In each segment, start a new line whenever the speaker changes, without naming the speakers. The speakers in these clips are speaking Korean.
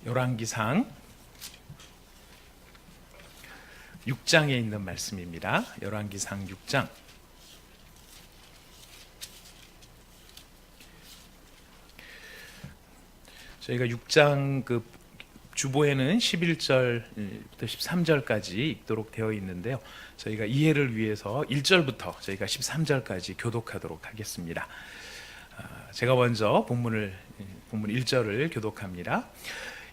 열왕기상 6장에 있는 말씀입니다. 열왕기상 6장. 저희가 6장 그 주보에는 11절부터 13절까지 읽도록 되어 있는데요. 저희가 이해를 위해서 1절부터 저희가 13절까지 교독하도록 하겠습니다. 제가 먼저 본문 1절을 교독합니다.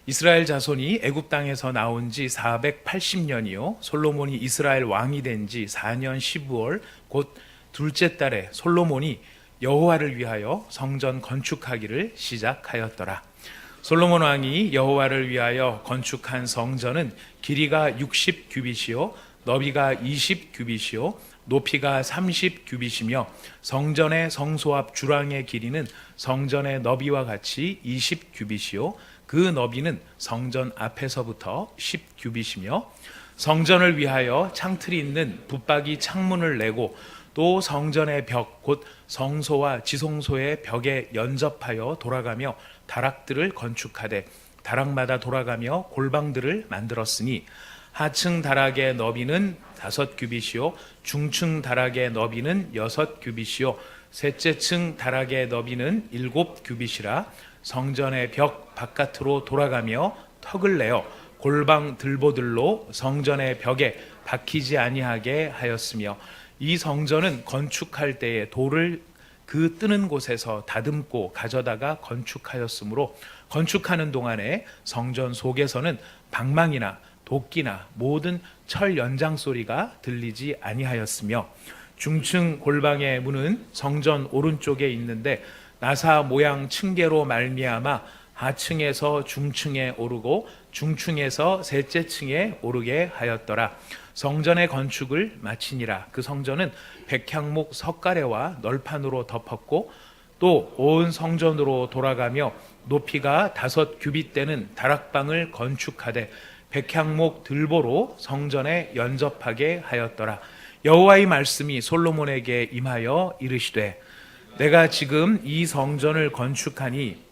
이스라엘 자손이 애굽 땅에서 나온 지 480년이요 솔로몬이 이스라엘 왕이 된 지 4년 12월 곧 둘째 달에 솔로몬이 여호와를 위하여 성전 건축하기를 시작하였더라. 솔로몬 왕이 여호와를 위하여 건축한 성전은 길이가 60규빗이요 너비가 20규빗이요 높이가 30규빗이며 성전의 성소 앞 주랑의 길이는 성전의 너비와 같이 20규빗이요 그 너비는 성전 앞에서부터 10규빗이며 성전을 위하여 창틀이 있는 붙박이 창문을 내고 또 성전의 벽 곧 성소와 지성소의 벽에 연접하여 돌아가며 다락들을 건축하되 다락마다 돌아가며 골방들을 만들었으니 하층 다락의 너비는 5규빗이요 중층 다락의 너비는 6규빗이요 셋째 층 다락의 너비는 7규빗이라 성전의 벽 바깥으로 돌아가며 턱을 내어 골방 들보들로 성전의 벽에 박히지 아니하게 하였으며 이 성전은 건축할 때에 돌을 그 뜨는 곳에서 다듬고 가져다가 건축하였으므로 건축하는 동안에 성전 속에서는 방망이나 도끼나 모든 철 연장 소리가 들리지 아니하였으며 중층 골방의 문은 성전 오른쪽에 있는데 나사 모양 층계로 말미암아 하층에서 중층에 오르고 중층에서 셋째 층에 오르게 하였더라. 성전의 건축을 마치니라. 그 성전은 백향목 석가래와 널판으로 덮었고 또 온 성전으로 돌아가며 높이가 5규빗 되는 다락방을 건축하되 백향목 들보로 성전에 연접하게 하였더라. 여호와의 말씀이 솔로몬에게 임하여 이르시되 내가 지금 이 성전을 건축하니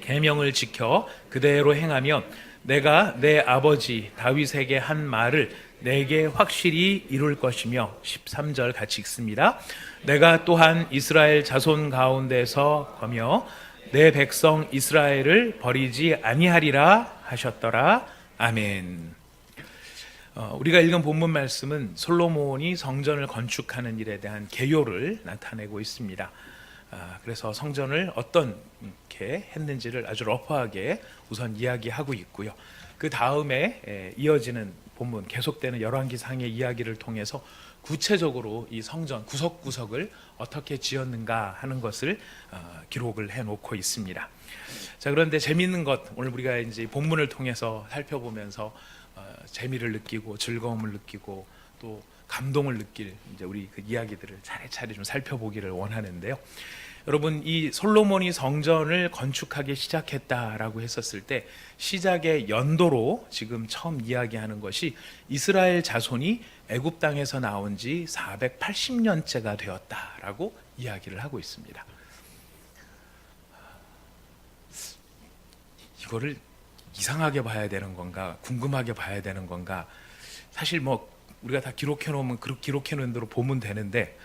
계명을 지켜 그대로 행하면 내가 내 아버지 다윗에게 한 말을 내게 확실히 이룰 것이며 13절 같이 읽습니다. 내가 또한 이스라엘 자손 가운데서 거며 내 백성 이스라엘을 버리지 아니하리라 하셨더라. 아멘. 우리가 읽은 본문 말씀은 솔로몬이 성전을 건축하는 일에 대한 개요를 나타내고 있습니다. 그래서 성전을 어떻게 했는지를 아주 러프하게 우선 이야기하고 있고요. 그 다음에 이어지는 본문 계속되는 열왕기상의 이야기를 통해서 구체적으로 이 성전 구석구석을 어떻게 지었는가 하는 것을 기록을 해놓고 있습니다. 자, 그런데 재미있는 것, 오늘 우리가 이제 본문을 통해서 살펴보면서 재미를 느끼고 즐거움을 느끼고 또 감동을 느낄 이제 우리 그 이야기들을 차례차례 좀 살펴보기를 원하는데요. 여러분, 이 솔로몬이 성전을 건축하기 시작했다라고 했었을 때 시작의 연도로 지금 처음 이야기하는 것이 이스라엘 자손이 애굽 땅에서 나온 지 480년째가 되었다라고 이야기를 하고 있습니다. 이거를 이상하게 봐야 되는 건가, 궁금하게 봐야 되는 건가? 사실 뭐 우리가 다 기록해 놓으면 기록해 놓은 대로 보면 되는데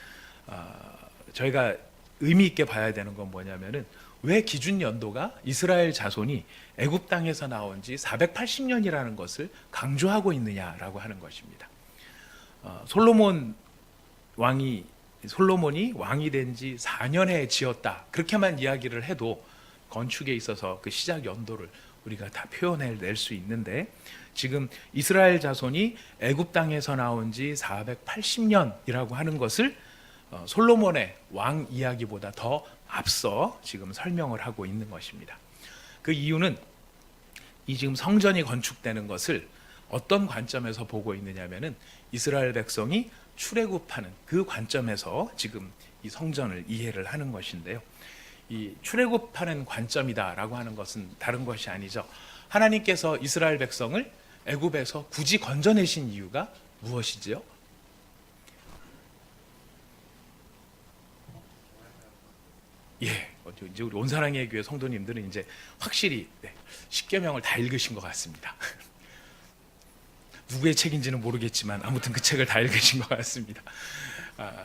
저희가 의미 있게 봐야 되는 건 뭐냐면은 왜 기준 연도가 이스라엘 자손이 애굽 땅에서 나온 지 480년이라는 것을 강조하고 있느냐라고 하는 것입니다. 솔로몬이 왕이 된 지 4년에 지었다. 그렇게만 이야기를 해도 건축에 있어서 그 시작 연도를 우리가 다 표현해낼 수 있는데 지금 이스라엘 자손이 애굽 땅에서 나온 지 480년이라고 하는 것을 솔로몬의 왕 이야기보다 더 앞서 지금 설명을 하고 있는 것입니다. 그 이유는 이 지금 성전이 건축되는 것을 어떤 관점에서 보고 있느냐면은 이스라엘 백성이 출애굽하는 그 관점에서 지금 이 성전을 이해를 하는 것인데요. 이 출애굽하는 관점이다라고 하는 것은 다른 것이 아니죠. 하나님께서 이스라엘 백성을 애굽에서 굳이 건져내신 이유가 무엇이지요? 예, 이제 우리 온사랑의 교회 성도님들은 이제 확실히 십계명을 다 읽으신 것 같습니다. 누구의 책인지는 모르겠지만 아무튼 그 책을 다 읽으신 것 같습니다.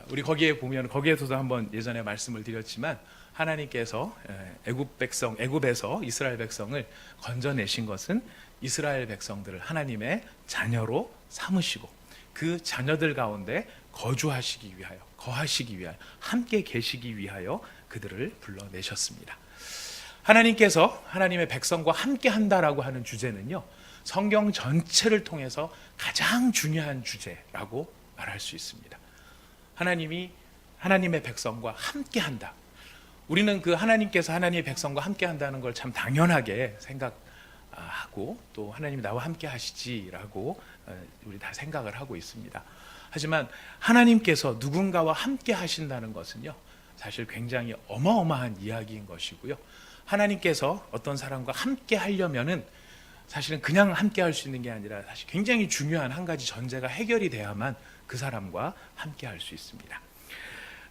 우리 거기에 보면 거기에서도 한번 예전에 말씀을 드렸지만 하나님께서 애굽에서 이스라엘 백성을 건져내신 것은 이스라엘 백성들을 하나님의 자녀로 삼으시고 그 자녀들 가운데 거주하시기 위하여, 거하시기 위하여, 함께 계시기 위하여 그들을 불러내셨습니다. 하나님께서 하나님의 백성과 함께 한다라고 하는 주제는요, 성경 전체를 통해서 가장 중요한 주제라고 말할 수 있습니다. 하나님이 하나님의 백성과 함께 한다. 우리는 그 하나님께서 하나님의 백성과 함께 한다는 걸 참 당연하게 생각하고 또 하나님이 나와 함께 하시지라고 우리 다 생각을 하고 있습니다. 하지만 하나님께서 누군가와 함께 하신다는 것은요, 사실 굉장히 어마어마한 이야기인 것이고요. 하나님께서 어떤 사람과 함께 하려면은 사실은 그냥 함께 할 수 있는 게 아니라 사실 굉장히 중요한 한 가지 전제가 해결이 돼야만 그 사람과 함께 할 수 있습니다.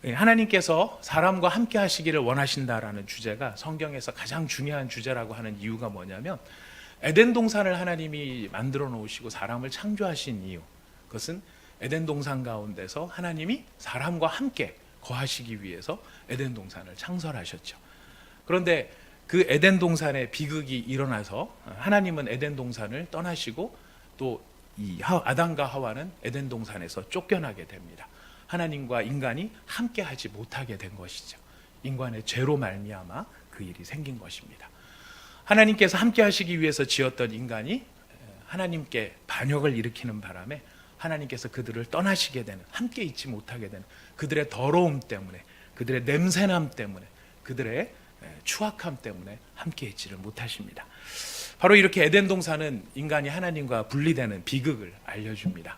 하나님께서 사람과 함께 하시기를 원하신다라는 주제가 성경에서 가장 중요한 주제라고 하는 이유가 뭐냐면, 에덴 동산을 하나님이 만들어 놓으시고 사람을 창조하신 이유, 그것은 에덴 동산 가운데서 하나님이 사람과 함께 거하시기 위해서 에덴 동산을 창설하셨죠. 그런데 그 에덴 동산의 비극이 일어나서 하나님은 에덴 동산을 떠나시고 또 이 아담과 하와는 에덴 동산에서 쫓겨나게 됩니다. 하나님과 인간이 함께 하지 못하게 된 것이죠. 인간의 죄로 말미암아 그 일이 생긴 것입니다. 하나님께서 함께 하시기 위해서 지었던 인간이 하나님께 반역을 일으키는 바람에 하나님께서 그들을 떠나시게 되는, 함께 있지 못하게 되는, 그들의 더러움 때문에, 그들의 냄새남 때문에, 그들의 추악함 때문에 함께 있지를 못하십니다. 바로 이렇게 에덴 동산은 인간이 하나님과 분리되는 비극을 알려줍니다.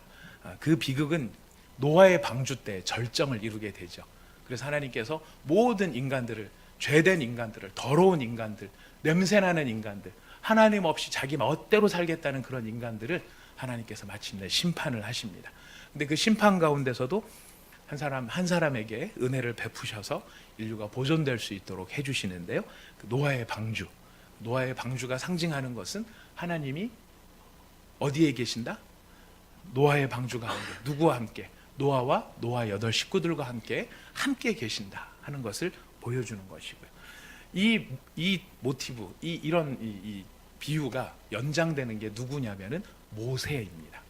그 비극은 노아의 방주 때 절정을 이루게 되죠. 그래서 하나님께서 모든 인간들을, 죄된 인간들을, 더러운 인간들, 냄새나는 인간들, 하나님 없이 자기 멋대로 살겠다는 그런 인간들을 하나님께서 마침내 심판을 하십니다. 근데 그 심판 가운데서도 한 사람에게 은혜를 베푸셔서 인류가 보존될 수 있도록 해주시는데요, 그 노아의 방주가 상징하는 것은 하나님이 어디에 계신다? 노아의 방주 가운데. 누구와 함께? 노아와 노아 8 식구들과 함께 계신다 하는 것을 보여주는 것이고요. 이 모티브, 이런 비유가 연장되는 게 누구냐면은 모세입니다.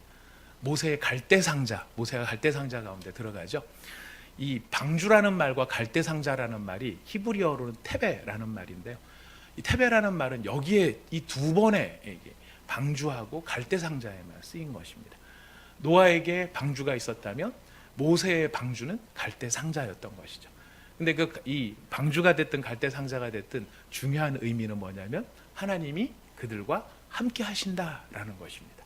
모세의 갈대상자, 모세가 갈대상자 가운데 들어가죠. 이 방주라는 말과 갈대상자라는 말이 히브리어로는 테베라는 말인데요, 이 테베라는 말은 여기에 이 두 번의 방주하고 갈대상자에만 쓰인 것입니다. 노아에게 방주가 있었다면 모세의 방주는 갈대상자였던 것이죠. 근데 이 방주가 됐든 갈대상자가 됐든 중요한 의미는 뭐냐면 하나님이 그들과 함께 하신다라는 것입니다.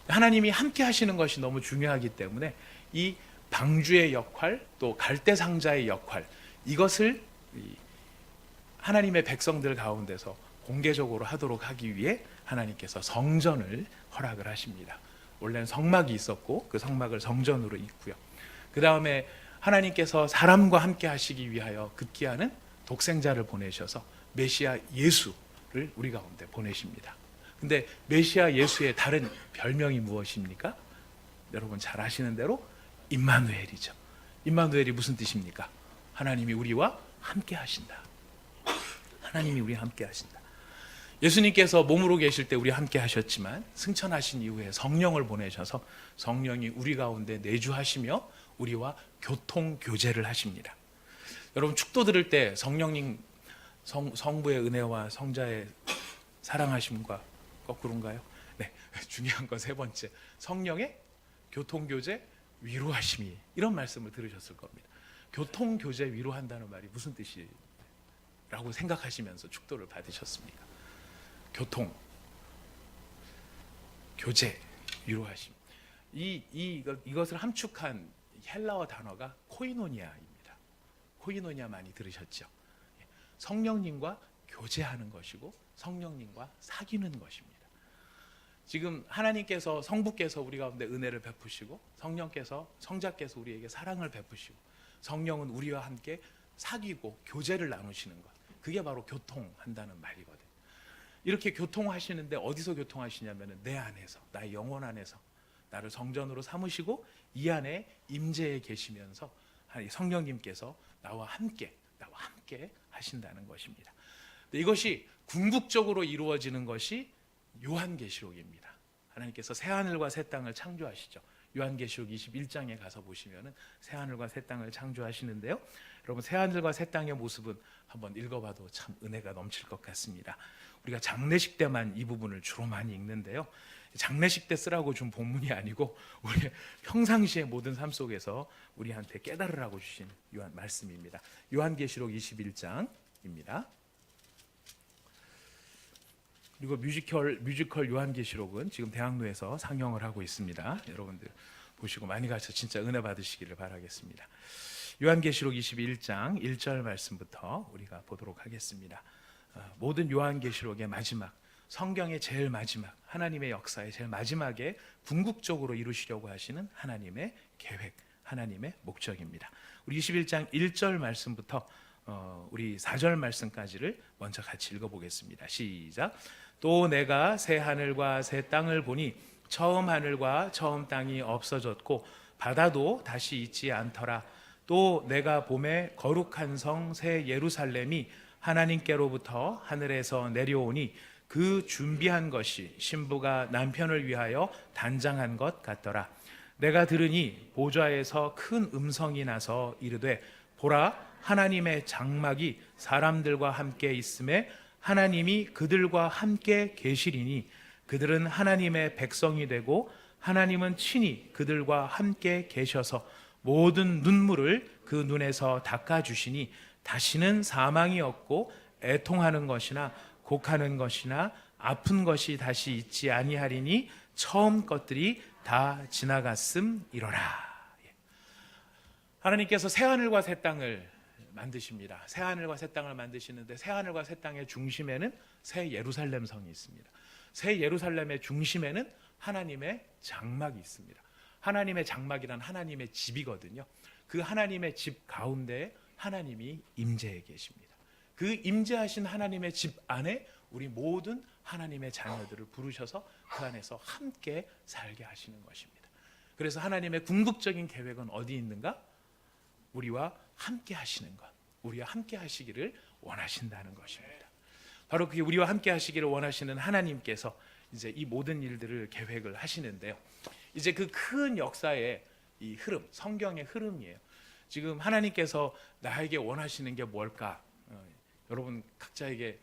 하나님이 함께 하시는 것이 너무 중요하기 때문에 이 방주의 역할, 또 갈대상자의 역할, 이것을 하나님의 백성들 가운데서 공개적으로 하도록 하기 위해 하나님께서 성전을 허락을 하십니다. 원래는 성막이 있었고 그 성막을 성전으로 잇고요. 그 다음에 하나님께서 사람과 함께 하시기 위하여 급기야는 독생자를 보내셔서 메시아 예수를 우리 가운데 보내십니다. 근데 메시아 예수의 다른 별명이 무엇입니까? 여러분 잘 아시는 대로 임마누엘이죠. 임마누엘이 무슨 뜻입니까? 하나님이 우리와 함께 하신다. 하나님이 우리와 함께 하신다. 예수님께서 몸으로 계실 때 우리와 함께 하셨지만 승천하신 이후에 성령을 보내셔서 성령이 우리 가운데 내주하시며 우리와 교통 교제를 하십니다. 여러분 축도 들을 때 성령님, 성부의 은혜와 성자의 사랑하심과 거꾸로인가요? 네, 중요한 건 세 번째, 성령의 교통 교제, 위로하심이, 이런 말씀을 들으셨을 겁니다. 교통 교제, 위로한다는 말이 무슨 뜻이라고 생각하시면서 축도를 받으셨습니까? 교통, 교제, 위로하심. 이것을 함축한 헬라어 단어가 코이노니아입니다. 코이노니아 많이 들으셨죠? 성령님과 교제하는 것이고 성령님과 사귀는 것입니다. 지금 하나님께서, 성부께서 우리 가운데 은혜를 베푸시고 성령께서, 성자께서 우리에게 사랑을 베푸시고 성령은 우리와 함께 사귀고 교제를 나누시는 것. 그게 바로 교통한다는 말이거든요. 이렇게 교통하시는데 어디서 교통하시냐면 내 안에서, 나의 영혼 안에서 나를 성전으로 삼으시고 이 안에 임재해 계시면서 성령님께서 나와 함께 하신다는 것입니다. 이것이 궁극적으로 이루어지는 것이 요한계시록입니다. 하나님께서 새하늘과 새 땅을 창조하시죠. 요한계시록 21장에 가서 보시면 새하늘과 새 땅을 창조하시는데요. 여러분, 새하늘과 새 땅의 모습은 한번 읽어봐도 참 은혜가 넘칠 것 같습니다. 우리가 장례식 때만 이 부분을 주로 많이 읽는데요. 장례식 때 쓰라고 준 본문이 아니고 우리 평상시의 모든 삶 속에서 우리한테 깨달으라고 주신 말씀입니다. 요한계시록 21장입니다. 그리고 뮤지컬 요한계시록은 지금 대학로에서 상영을 하고 있습니다. 여러분들 보시고 많이 가서 진짜 은혜 받으시기를 바라겠습니다. 요한계시록 21장 1절 말씀부터 우리가 보도록 하겠습니다. 모든 요한계시록의 마지막, 성경의 제일 마지막, 하나님의 역사의 제일 마지막에 궁극적으로 이루시려고 하시는 하나님의 계획, 하나님의 목적입니다. 우리 21장 1절 말씀부터 우리 4절 말씀까지를 먼저 같이 읽어보겠습니다. 시작. 또 내가 새 하늘과 새 땅을 보니 처음 하늘과 처음 땅이 없어졌고 바다도 다시 있지 않더라. 또 내가 봄에 거룩한 성 새 예루살렘이 하나님께로부터 하늘에서 내려오니 그 준비한 것이 신부가 남편을 위하여 단장한 것 같더라. 내가 들으니 보좌에서 큰 음성이 나서 이르되 보라, 하나님의 장막이 사람들과 함께 있음에 하나님이 그들과 함께 계시리니 그들은 하나님의 백성이 되고 하나님은 친히 그들과 함께 계셔서 모든 눈물을 그 눈에서 닦아주시니 다시는 사망이 없고 애통하는 것이나 곡하는 것이나 아픈 것이 다시 있지 아니하리니 처음 것들이 다 지나갔음이로라. 하나님께서 새하늘과 새 땅을 만드십니다. 새하늘과 새 땅을 만드시는데 새하늘과 새 땅의 중심에는 새 예루살렘 성이 있습니다. 새 예루살렘의 중심에는 하나님의 장막이 있습니다. 하나님의 장막이란 하나님의 집이거든요. 그 하나님의 집 가운데 하나님이 임재해 계십니다. 그 임재하신 하나님의 집 안에 우리 모든 하나님의 자녀들을 부르셔서 그 안에서 함께 살게 하시는 것입니다. 그래서 하나님의 궁극적인 계획은 어디 있는가? 우리와 함께 하시는 것, 우리와 함께 하시기를 원하신다는 것입니다. 바로 그게 우리와 함께 하시기를 원하시는 하나님께서 이제 이 모든 일들을 계획을 하시는데요. 이제 그 큰 역사의 이 흐름, 성경의 흐름이에요. 지금 하나님께서 나에게 원하시는 게 뭘까? 여러분 각자에게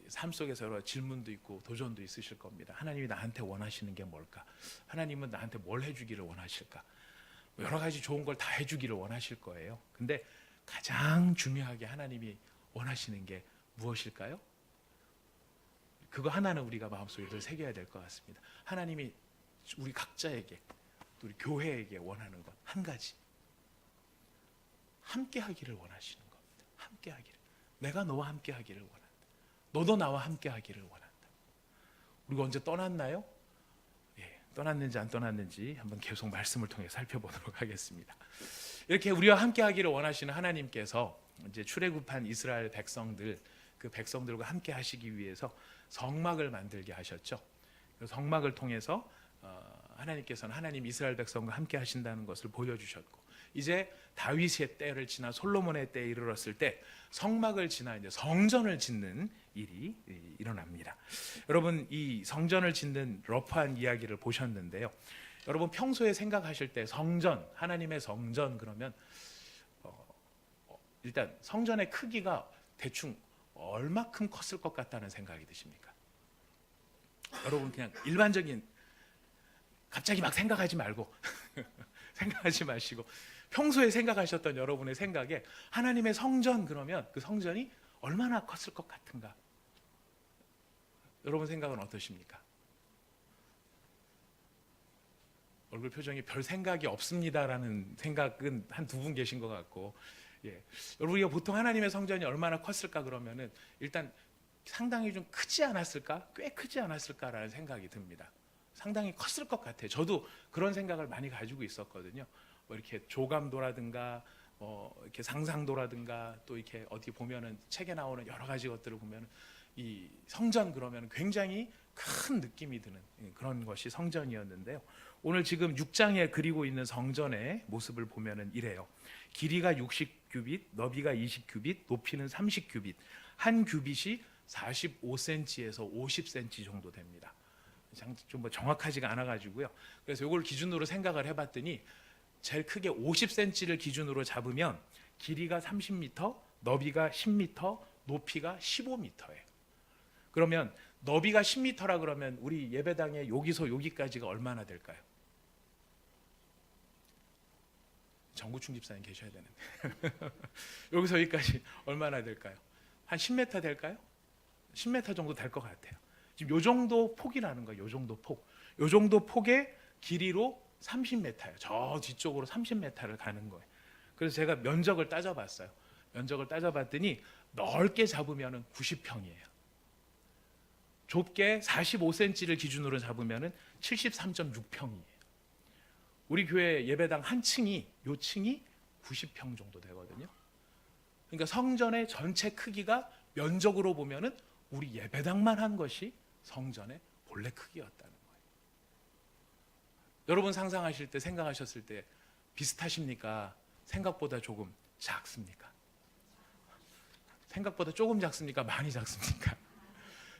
삶 속에서 여러 질문도 있고 도전도 있으실 겁니다. 하나님이 나한테 원하시는 게 뭘까? 하나님은 나한테 뭘 해주기를 원하실까? 여러 가지 좋은 걸 다 해주기를 원하실 거예요. 근데 가장 중요하게 하나님이 원하시는 게 무엇일까요? 그거 하나는 우리가 마음속에 늘 새겨야 될 것 같습니다. 하나님이 우리 각자에게, 또 우리 교회에게 원하는 것 한 가지, 함께 하기를 원하시는 겁니다. 함께 하기를. 내가 너와 함께 하기를 원한다. 너도 나와 함께 하기를 원한다. 우리가 언제 떠났나요? 떠났는지 안 떠났는지 한번 계속 말씀을 통해 살펴보도록 하겠습니다. 이렇게 우리와 함께 하기를 원하시는 하나님께서 이제 출애굽한 이스라엘 백성들, 그 백성들과 함께 하시기 위해서 성막을 만들게 하셨죠. 그 성막을 통해서 하나님께서는 하나님 이스라엘 백성과 함께 하신다는 것을 보여주셨고, 이제 다윗의 때를 지나 솔로몬의 때에 이르렀을 때 성막을 지나 이제 성전을 짓는 일이 일어납니다. 여러분, 이 성전을 짓는 러프한 이야기를 보셨는데요. 여러분 평소에 생각하실 때 성전, 하나님의 성전 그러면 일단 성전의 크기가 대충 얼마큼 컸을 것 같다는 생각이 드십니까? 여러분 그냥 일반적인, 갑자기 막 생각하지 말고 생각하지 마시고 평소에 생각하셨던 여러분의 생각에 하나님의 성전 그러면 그 성전이 얼마나 컸을 것 같은가? 여러분 생각은 어떠십니까? 얼굴 표정이 별 생각이 없습니다라는 생각은 한 두 분 계신 것 같고, 여러분 우리가 보통 하나님의 성전이 얼마나 컸을까 그러면은 일단 상당히 좀 크지 않았을까? 꽤 크지 않았을까라는 생각이 듭니다. 상당히 컸을 것 같아요. 저도 그런 생각을 많이 가지고 있었거든요. 뭐 이렇게 조감도라든가 이렇게 상상도라든가 또 이렇게 어디 보면은 책에 나오는 여러 가지 것들을 보면은 이 성전 그러면 굉장히 큰 느낌이 드는 그런 것이 성전이었는데요. 오늘 지금 6장에 그리고 있는 성전의 모습을 보면은 이래요. 길이가 60규빗, 너비가 20규빗, 높이는 30규빗. 한 규빗이 45cm에서 50cm 정도 됩니다. 좀 뭐 정확하지가 않아 가지고요. 그래서 이걸 기준으로 생각을 해 봤더니 제일 크게 50cm를 기준으로 잡으면 길이가 30m, 너비가 10m, 높이가 15m예요. 그러면 너비가 10m라 그러면 우리 예배당에 여기서 여기까지가 얼마나 될까요? 정구충 집사님 계셔야 되는데 여기서 여기까지 얼마나 될까요? 한 10m 될까요? 10m 정도 될 것 같아요. 지금 요 정도 폭이라는 거예요. 요 정도 폭. 요 정도 폭의 길이로 30m예요. 저 뒤쪽으로 30m를 가는 거예요. 그래서 제가 면적을 따져봤어요. 면적을 따져봤더니 넓게 잡으면 90평이에요. 좁게 45cm를 기준으로 잡으면 73.6평이에요. 우리 교회 예배당 한 층이 요 층이 90평 정도 되거든요. 그러니까 성전의 전체 크기가 면적으로 보면은 우리 예배당만 한 것이 성전의 본래 크기였다는 거예요. 여러분 상상하실 때 생각하셨을 때 비슷하십니까? 생각보다 조금 작습니까? 생각보다 조금 작습니까? 많이 작습니까?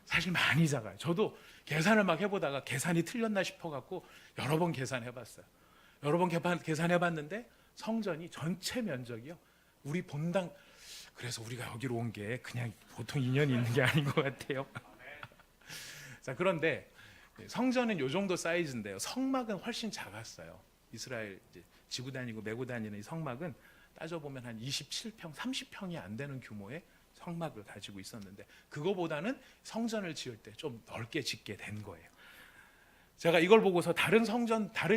사실 많이 작아요. 저도 계산을 막 해보다가 계산이 틀렸나 싶어갖고 여러 번 계산해봤어요. 여러 번 계산해봤는데 성전이 전체 면적이요. 우리 본당, 그래서 우리가 여기로 온 게 그냥 보통 인연이 있는 게 아닌 것 같아요. 자, 그런데 성전은 요 정도 사이즈인데요. 성막은 훨씬 작았어요. 이스라엘 이제 지고 다니고 메고 다니는 이 성막은 따져보면 한 27평, 30평이 안 되는 규모의 성막을 가지고 있었는데 그거보다는 성전을 지을 때 좀 넓게 짓게 된 거예요. 제가 이걸 보고서 다른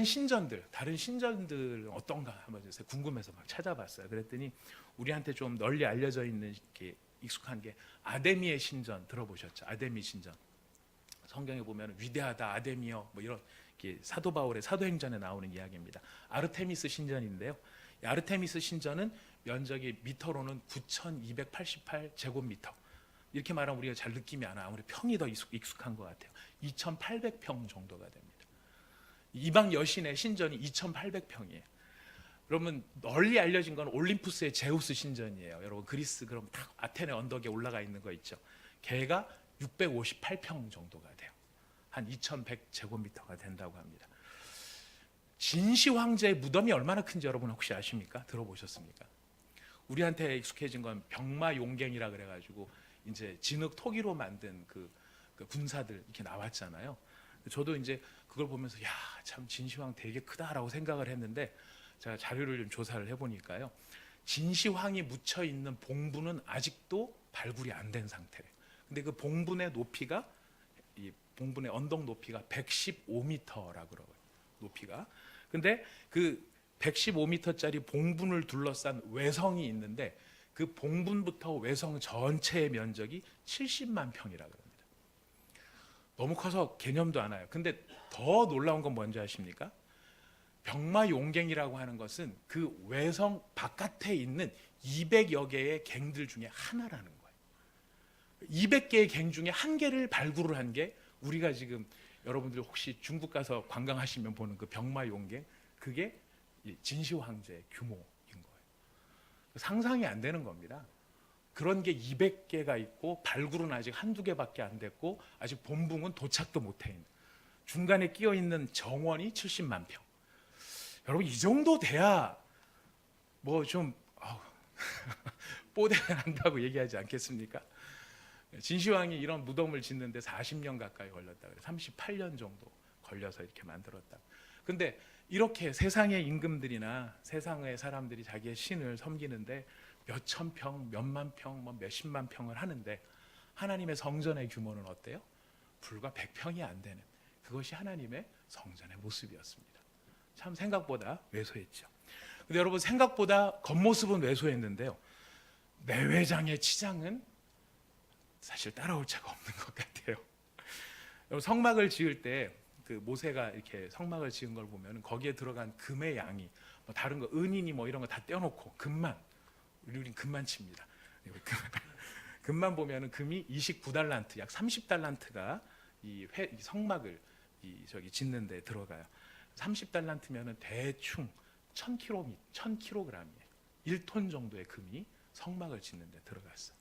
신전들 어떤가 한번 궁금해서 막 찾아봤어요. 그랬더니 우리한테 좀 널리 알려져 있는 게 익숙한 게 아데미의 신전 들어보셨죠? 아데미 신전. 성경에 보면 위대하다 아데미여 뭐 이런 사도 바울의 사도행전에 나오는 이야기입니다. 아르테미스 신전인데요. 이 아르테미스 신전은 면적이 미터로는 9,288 제곱미터. 이렇게 말하면 우리가 잘 느낌이 안 와요. 아무리 평이 더 익숙한 것 같아요. 2,800평 정도가 됩니다. 이방 여신의 신전이 2,800평이에요. 그러면 널리 알려진 건 올림푸스의 제우스 신전이에요. 여러분 그리스 그럼 딱 아테네 언덕에 올라가 있는 거 있죠. 걔가 658평 정도가 돼요. 한 2,100 제곱미터가 된다고 합니다. 진시 황제의 무덤이 얼마나 큰지 여러분 혹시 아십니까? 들어보셨습니까? 우리한테 익숙해진 건 병마 용갱이라 그래가지고 이제 진흙 토기로 만든 그 군사들 이렇게 나왔잖아요. 저도 이제 그걸 보면서 야, 참 진시황 되게 크다라고 생각을 했는데 제가 자료를 좀 조사를 해보니까요. 진시황이 묻혀 있는 봉분은 아직도 발굴이 안 된 상태래요. 근데 그 봉분의 높이가 이 봉분의 언덕 높이가 115m라 그러고요. 높이가. 근데 그 115m짜리 봉분을 둘러싼 외성이 있는데 그 봉분부터 외성 전체의 면적이 70만 평이라 그럽니다. 너무 커서 개념도 안 와요. 근데 더 놀라운 건 뭔지 아십니까? 병마용갱이라고 하는 것은 그 외성 바깥에 있는 200여 개의 갱들 중에 하나라는 거예요. 200개의 갱 중에 한 개를 발굴을 한 게 우리가 지금 여러분들 혹시 중국 가서 관광하시면 보는 그 병마용갱, 그게 진시 황제의 규모인 거예요. 상상이 안 되는 겁니다. 그런 게 200개가 있고 발굴은 아직 한두 개밖에 안 됐고 아직 본붕은 도착도 못해 있는, 중간에 끼어 있는 정원이 70만 평. 여러분 이 정도 돼야 뭐 좀 뽀대가 난다고 얘기하지 않겠습니까? 진시황이 이런 무덤을 짓는데 40년 가까이 걸렸다 그래요. 38년 정도 걸려서 이렇게 만들었다. 근데 이렇게 세상의 임금들이나 세상의 사람들이 자기의 신을 섬기는데 몇천 평, 몇만 평, 뭐 몇십만 평을 하는데 하나님의 성전의 규모는 어때요? 불과 100평이 안 되는, 그것이 하나님의 성전의 모습이었습니다. 참 생각보다 왜소했죠. 근데 여러분 생각보다 겉모습은 왜소했는데요. 내외장의 치장은 사실 따라올 자가 없는 것 같아요. 성막을 지을 때 그 모세가 이렇게 성막을 지은 걸 보면 거기에 들어간 금의 양이 뭐 다른 거 은이니 뭐 이런 거 다 떼어놓고 금만, 우린 금만 칩니다. 금만 보면은 금이 29달란트, 약 30달란트가 이 성막을 짓는데 들어가요. 30달란트면은 대충 1000kg이에요. 1톤 정도의 금이 성막을 짓는데 들어갔어요.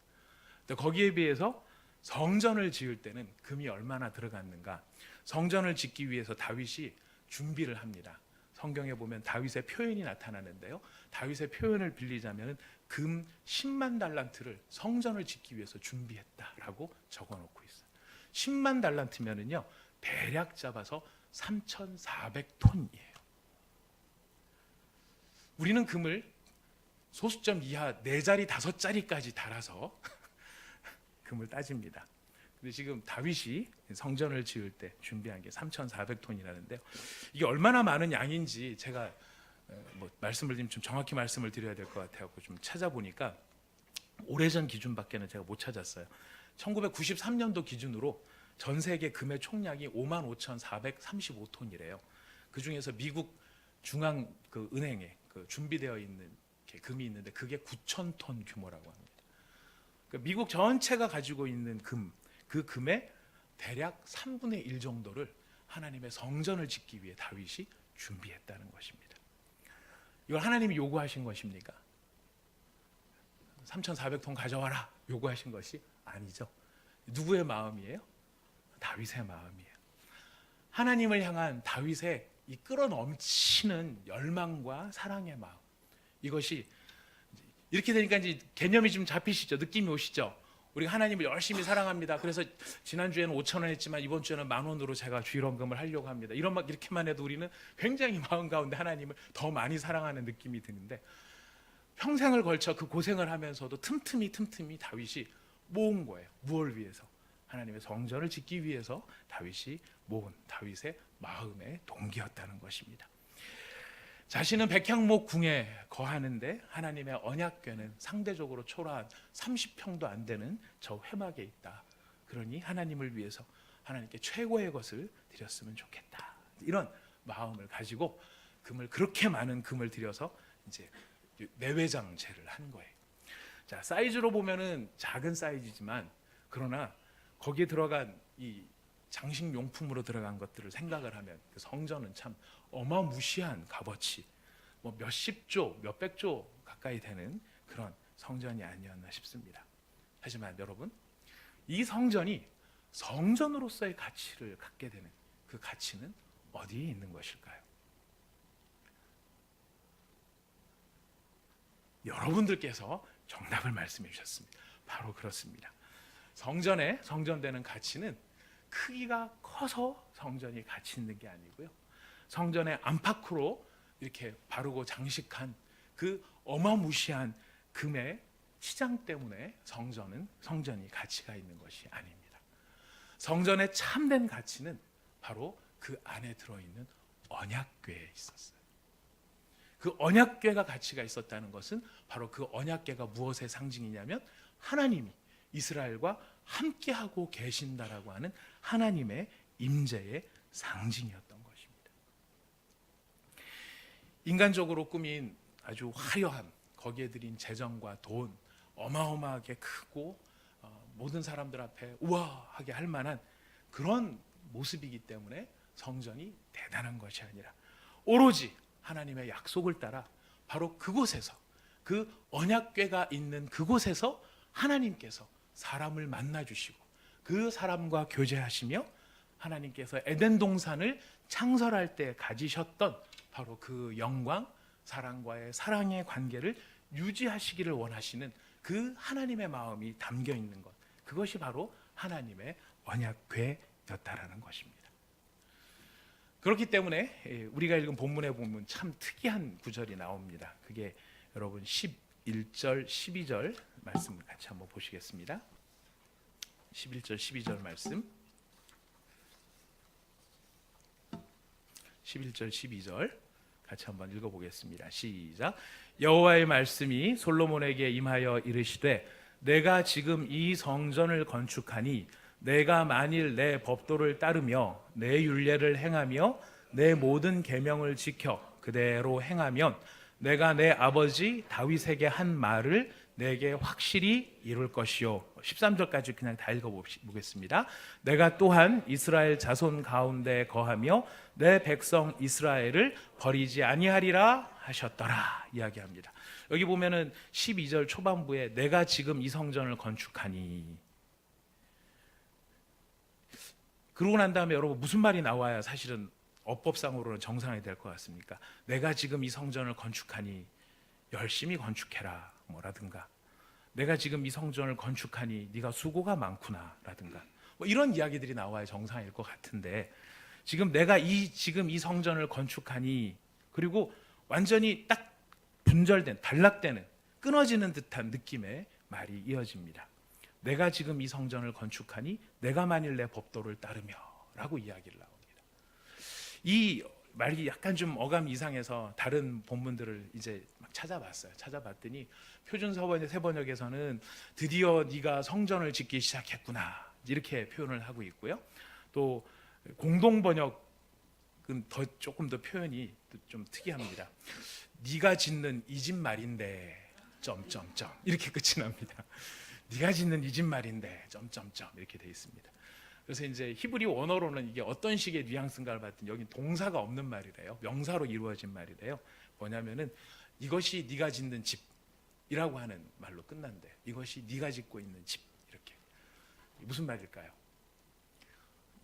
근데 거기에 비해서 성전을 지을 때는 금이 얼마나 들어갔는가? 성전을 짓기 위해서 다윗이 준비를 합니다. 성경에 보면 다윗의 표현이 나타나는데요. 다윗의 표현을 빌리자면 금 10만 달란트를 성전을 짓기 위해서 준비했다라고 적어놓고 있어요. 10만 달란트면은요, 대략 잡아서 3,400톤이에요. 우리는 금을 소수점 이하 4자리 5자리까지 달아서 금을 따집니다. 근데 지금 다윗이 성전을 지을 때 준비한 게 3,400톤이라는데요. 이게 얼마나 많은 양인지 제가 뭐 말씀을 좀 정확히 말씀을 드려야 될 것 같아요. 좀 찾아보니까 오래전 기준밖에는 제가 못 찾았어요. 1993년도 기준으로 전 세계 금의 총량이 55,435톤이래요. 그 중에서 미국 중앙 그 은행에 그 준비되어 있는 금이 있는데 그게 9,000톤 규모라고 합니다. 그러니까 미국 전체가 가지고 있는 그 금의 대략 3분의 1 정도를 하나님의 성전을 짓기 위해 다윗이 준비했다는 것입니다. 이걸 하나님이 요구하신 것입니까? 3,400톤 가져와라 요구하신 것이 아니죠. 누구의 마음이에요? 다윗의 마음이에요. 하나님을 향한 다윗의 이 끌어넘치는 열망과 사랑의 마음, 이것이 이렇게 되니까 이제 개념이 좀 잡히시죠? 느낌이 오시죠? 우리가 하나님을 열심히 사랑합니다. 그래서 지난주에는 5,000원 했지만 이번 주에는 10,000원으로 제가 주일원금을 하려고 합니다. 이렇게만 해도 우리는 굉장히 마음 가운데 하나님을 더 많이 사랑하는 느낌이 드는데, 평생을 걸쳐 그 고생을 하면서도 틈틈이 다윗이 모은 거예요. 무엇을 위해서? 하나님의 성전을 짓기 위해서 다윗이 모은 다윗의 마음의 동기였다는 것입니다. 자신은 백향목 궁에 거하는데 하나님의 언약궤는 상대적으로 초라한 30평도 안 되는 저 회막에 있다. 그러니 하나님을 위해서 하나님께 최고의 것을 드렸으면 좋겠다. 이런 마음을 가지고 그렇게 많은 금을 들여서 이제 내외장제를 한 거예요. 자, 사이즈로 보면은 작은 사이즈지만 그러나 거기에 들어간 이 장식용품으로 들어간 것들을 생각을 하면 그 성전은 참 어마무시한 값어치, 뭐 몇십조, 몇백조 가까이 되는 그런 성전이 아니었나 싶습니다. 하지만 여러분, 이 성전이 성전으로서의 가치를 갖게 되는 그 가치는 어디에 있는 것일까요? 여러분들께서 정답을 말씀해 주셨습니다. 바로 그렇습니다. 성전되는 가치는 크기가 커서 성전이 가치 있는 게 아니고요, 성전의 안팎으로 이렇게 바르고 장식한 그 어마무시한 금의 치장 때문에 성전이 가치가 있는 것이 아닙니다. 성전의 참된 가치는 바로 그 안에 들어있는 언약궤에 있었어요. 그 언약궤가 가치가 있었다는 것은 바로 그 언약궤가 무엇의 상징이냐면 하나님이 이스라엘과 함께하고 계신다라고 하는 하나님의 임재의 상징이었던 것입니다. 인간적으로 꾸민 아주 화려한, 거기에 들인 재정과 돈, 어마어마하게 크고 모든 사람들 앞에 우아하게 할 만한 그런 모습이기 때문에 성전이 대단한 것이 아니라 오로지 하나님의 약속을 따라 바로 그곳에서, 그 언약궤가 있는 그곳에서 하나님께서 사람을 만나 주시고 그 사람과 교제하시며 하나님께서 에덴 동산을 창설할 때 가지셨던 바로 그 영광, 사랑과의 사랑의 관계를 유지하시기를 원하시는 그 하나님의 마음이 담겨 있는 것, 그것이 바로 하나님의 언약궤였다라는 것입니다. 그렇기 때문에 우리가 읽은 본문에 보면 참 특이한 구절이 나옵니다. 그게 여러분 11절, 12절 말씀 같이 한번 보시겠습니다. 11절, 12절 말씀. 11절, 12절 같이 한번 읽어보겠습니다. 시작. 여호와의 말씀이 솔로몬에게 임하여 이르시되 내가 지금 이 성전을 건축하니 내가 만일 내 법도를 따르며 내 율례를 행하며 내 모든 계명을 지켜 그대로 행하면 내가 내 아버지 다윗에게 한 말을 내게 확실히 이룰 것이요. 13절까지 그냥 다 읽어보겠습니다. 내가 또한 이스라엘 자손 가운데 거하며 내 백성 이스라엘을 버리지 아니하리라 하셨더라 이야기합니다. 여기 보면은 12절 초반부에 내가 지금 이 성전을 건축하니, 그러고 난 다음에 여러분 무슨 말이 나와야 사실은 어법상으로는 정상이 될 것 같습니까? 내가 지금 이 성전을 건축하니 열심히 건축해라 뭐라든가, 내가 지금 이 성전을 건축하니 네가 수고가 많구나 라든가, 뭐 이런 이야기들이 나와야 정상일 것 같은데, 지금 내가 지금 이 성전을 건축하니, 그리고 완전히 딱 분절된, 단락되는, 끊어지는 듯한 느낌의 말이 이어집니다. 내가 지금 이 성전을 건축하니 내가 만일 내 법도를 따르며 라고 이야기를 나옵니다. 이 말이 약간 좀 어감이 이상해서 다른 본문들을 이제 막 찾아봤어요. 찾아봤더니 표준 세번역에서는 드디어 네가 성전을 짓기 시작했구나 이렇게 표현을 하고 있고요. 또 공동 번역은 조금 더 표현이 좀 특이합니다. 네가 짓는 이 집 말인데 점점점 이렇게 끝이 납니다. 네가 짓는 이 집 말인데 점점점 이렇게 돼 있습니다. 그래서 이제 히브리 원어로는 이게 어떤 식의 뉘앙스인가를 봤더니 여기 동사가 없는 말이래요. 명사로 이루어진 말이래요. 뭐냐면은 이것이 네가 짓는 집이라고 하는 말로 끝난대. 이것이 네가 짓고 있는 집, 이렇게. 무슨 말일까요?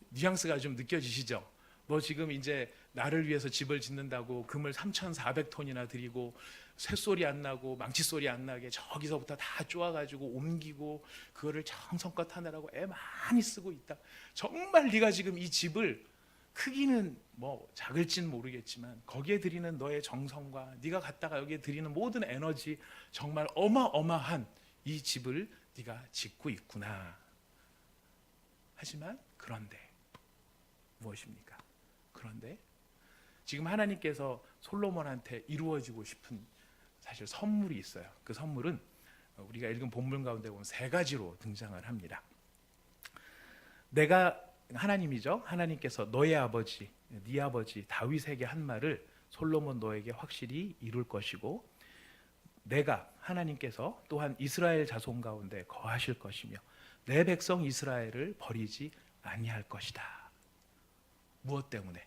뉘앙스가 좀 느껴지시죠? 너 지금 이제 나를 위해서 집을 짓는다고 금을 3,400톤이나 들이고 쇳소리 안 나고 망치소리 안 나게 저기서부터 다 쪼아가지고 옮기고 그거를 정성껏 하느라고 애 많이 쓰고 있다. 정말 네가 지금 이 집을, 크기는 뭐 작을진 모르겠지만 거기에 들이는 너의 정성과 네가 갖다가 여기에 들이는 모든 에너지, 정말 어마어마한 이 집을 네가 짓고 있구나. 하지만 그런데 무엇입니까? 그런데 지금 하나님께서 솔로몬한테 이루어지고 싶은 사실 선물이 있어요. 그 선물은 우리가 읽은 본문 가운데 보면 세 가지로 등장을 합니다. 내가, 하나님이죠. 하나님께서 너의 아버지, 네 아버지 다윗에게 한 말을 솔로몬 너에게 확실히 이룰 것이고, 내가, 하나님께서 또한 이스라엘 자손 가운데 거하실 것이며 내 백성 이스라엘을 버리지 아니할 것이다. 무엇 때문에?